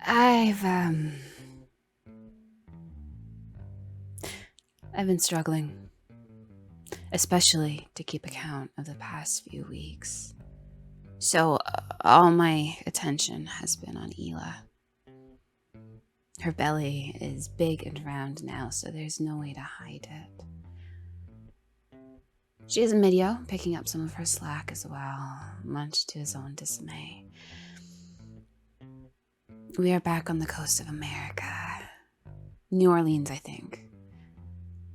I've been struggling, especially to keep account of the past few weeks. So all my attention has been on Ela. Her belly is big and round now, so there's no way to hide it. She is a Midio, picking up some of her slack as well, much to his own dismay. We are back on the coast of America. New Orleans, I think.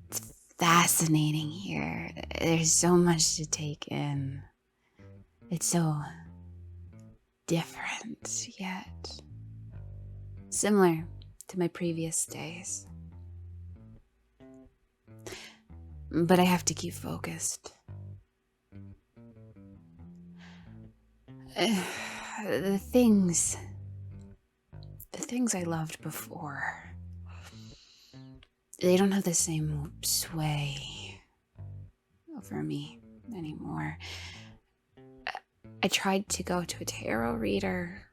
It's fascinating here. There's so much to take in. It's so different, yet similar to my previous days. But I have to keep focused. The things I loved before, they don't have the same sway over me anymore. I tried to go to a tarot reader,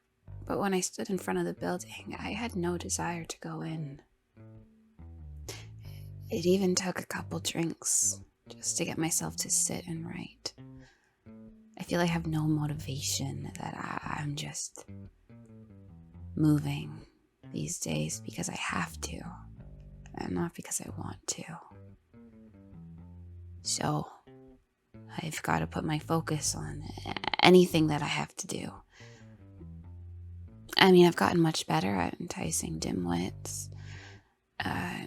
but when I stood in front of the building, I had no desire to go in. It even took a couple drinks just to get myself to sit and write. I feel I have no motivation, that I'm just moving these days because I have to, and not because I want to. So I've got to put my focus on anything that I have to do. I mean, I've gotten much better at enticing Dimwits.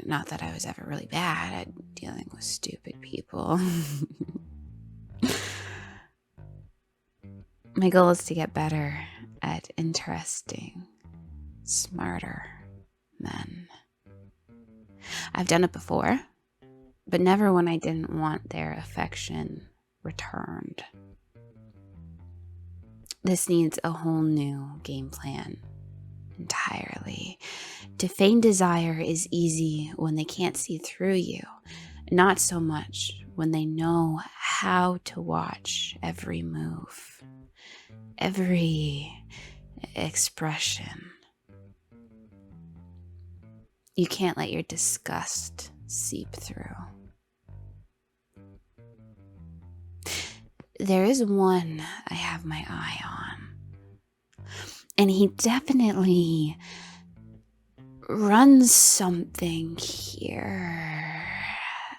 Not that I was ever really bad at dealing with stupid people. My goal is to get better at interesting, smarter men. I've done it before, but never when I didn't want their affection returned. This needs a whole new game plan entirely. To feign desire is easy when they can't see through you, not so much when they know how to watch every move, every expression. You can't let your disgust seep through. There is one I have my eye on, and he definitely runs something here.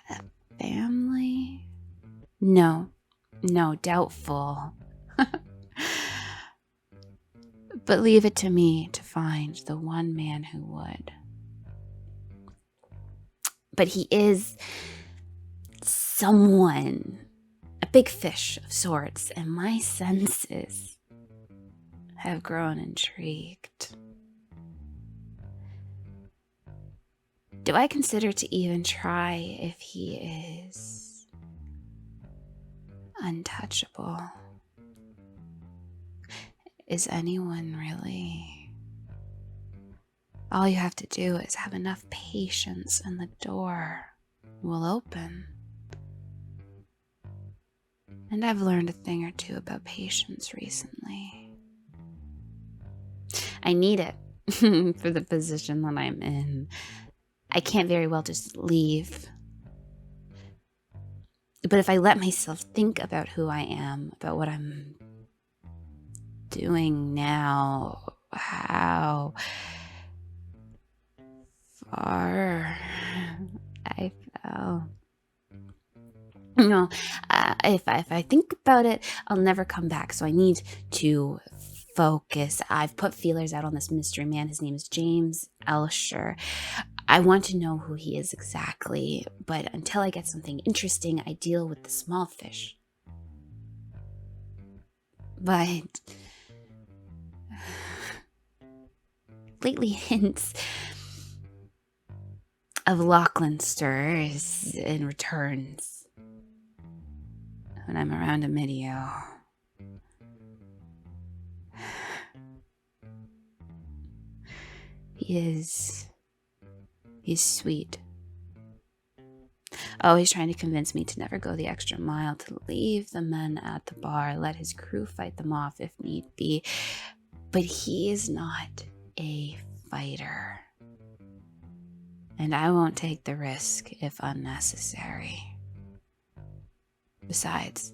A family? No, doubtful. But leave it to me to find the one man who would. But he is someone, a big fish of sorts, and my senses have grown intrigued. Do I consider to even try if he is untouchable? Is anyone really? All you have to do is have enough patience and the door will open. And I've learned a thing or two about patience recently. I need it for the position that I'm in. I can't very well just leave. But if I let myself think about who I am, about what I'm doing now, how far I fell. No, if I think about it, I'll never come back. So I need to focus. I've put feelers out on this mystery man. His name is James Elsher. I want to know who he is exactly, but until I get something interesting, I deal with the small fish. But lately hints of Lachlan stirs and returns when I'm around a Midio. He's sweet. Always trying to convince me to never go the extra mile, to leave the men at the bar, let his crew fight them off if need be. But he is not a fighter. And I won't take the risk if unnecessary. Besides,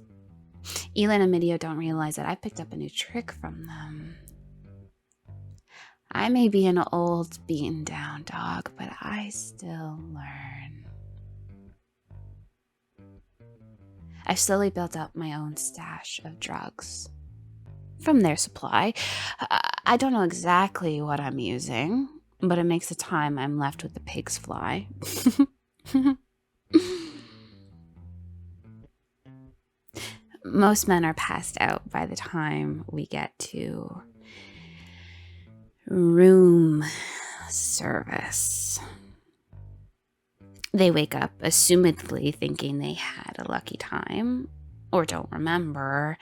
Elin and Midio don't realize that I picked up a new trick from them. I may be an old, beaten down dog, but I still learn. I've slowly built up my own stash of drugs from their supply. I don't know exactly what I'm using, but it makes the time I'm left with the pigs fly. Most men are passed out by the time we get to room service. They wake up assumedly thinking they had a lucky time or don't remember,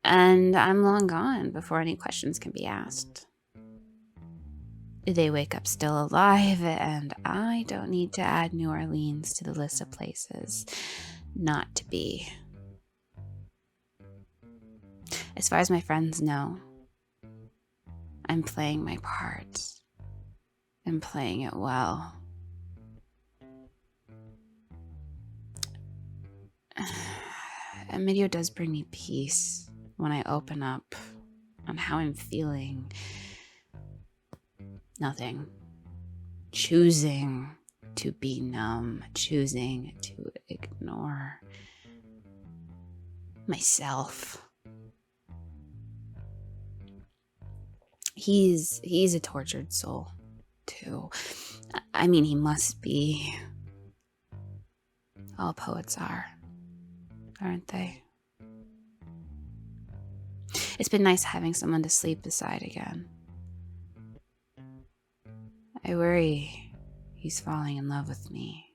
and I'm long gone before any questions can be asked. They wake up still alive, and I don't need to add New Orleans to the list of places not to be. As far as my friends know, I'm playing my part and playing it well. And Midio does bring me peace when I open up on how I'm feeling. Nothing. Choosing to be numb, choosing to ignore myself. He's a tortured soul, too. I mean, he must be. All poets are, aren't they? It's been nice having someone to sleep beside again. I worry he's falling in love with me,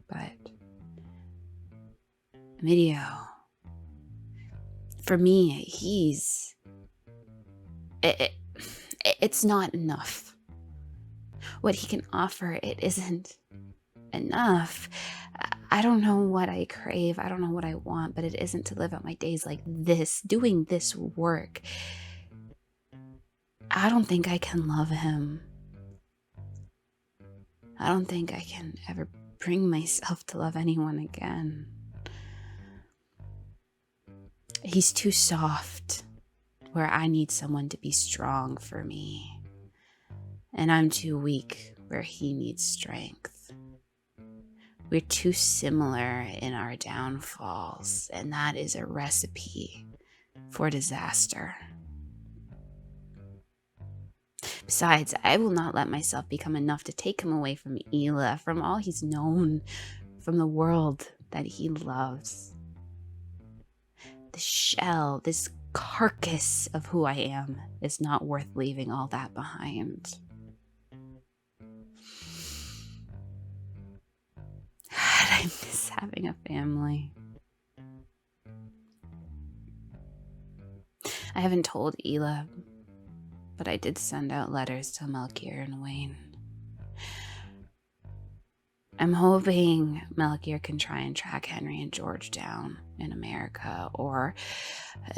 but Midio, for me, it's not enough. What he can offer, it isn't enough. I don't know what I crave. I don't know what I want, but it isn't to live out my days like this, doing this work. I don't think I can love him. I don't think I can ever bring myself to love anyone again. He's too soft, where I need someone to be strong for me. And I'm too weak, where he needs strength. We're too similar in our downfalls, and that is a recipe for disaster. Besides, I will not let myself become enough to take him away from Ela, from all he's known, from the world that he loves. The shell, this carcass of who I am, is not worth leaving all that behind. I miss having a family. I haven't told Ela, but I did send out letters to Melchior and Wayne. I'm hoping Melchior can try and track Henry and George down in America, or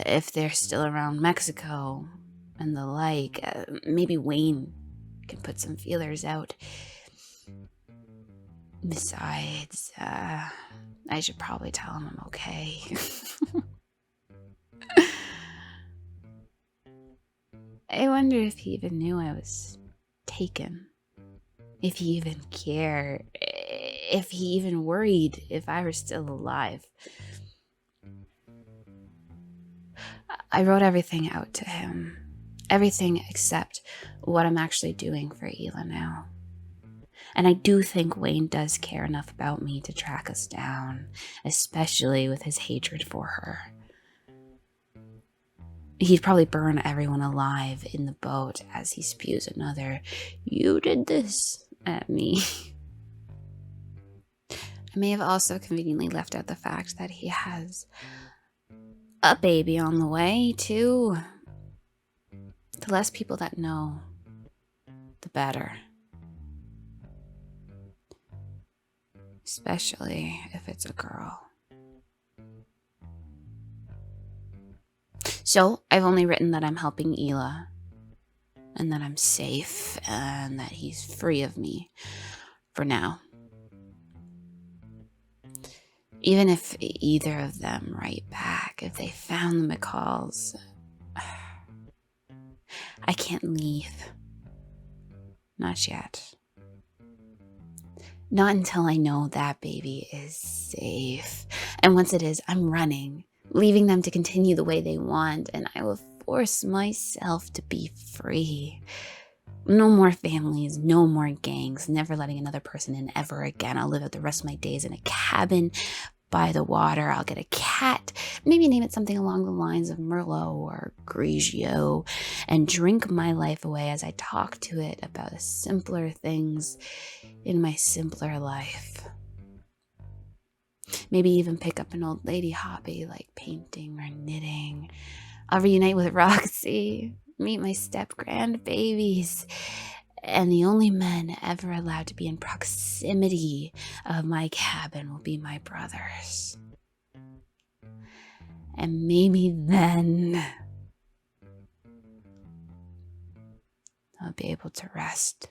if they're still around Mexico and the like, maybe Wayne can put some feelers out. Besides, I should probably tell him I'm okay. I wonder if he even knew I was taken. If he even cared. If he even worried if I were still alive. I wrote everything out to him. Everything except what I'm actually doing for Ela now. And I do think Wayne does care enough about me to track us down, especially with his hatred for her. He'd probably burn everyone alive in the boat as he spews another, "You did this," at me. I may have also conveniently left out the fact that he has a baby on the way, too. The less people that know, the better. Especially if it's a girl. So, I've only written that I'm helping Ela. and that I'm safe and that he's free of me for now. Even if either of them write back, if they found the McCalls, I can't leave. Not yet. Not until I know that baby is safe. And once it is, I'm running, leaving them to continue the way they want, and I will force myself to be free. No more families, no more gangs, never letting another person in ever again. I'll live out the rest of my days in a cabin by the water. I'll get a cat, maybe name it something along the lines of Merlot or Grigio, and drink my life away as I talk to it about the simpler things in my simpler life. Maybe even pick up an old lady hobby like painting or knitting. I'll reunite with Roxy, meet my step-grandbabies, and the only men ever allowed to be in proximity of my cabin will be my brothers. And maybe then I'll be able to rest.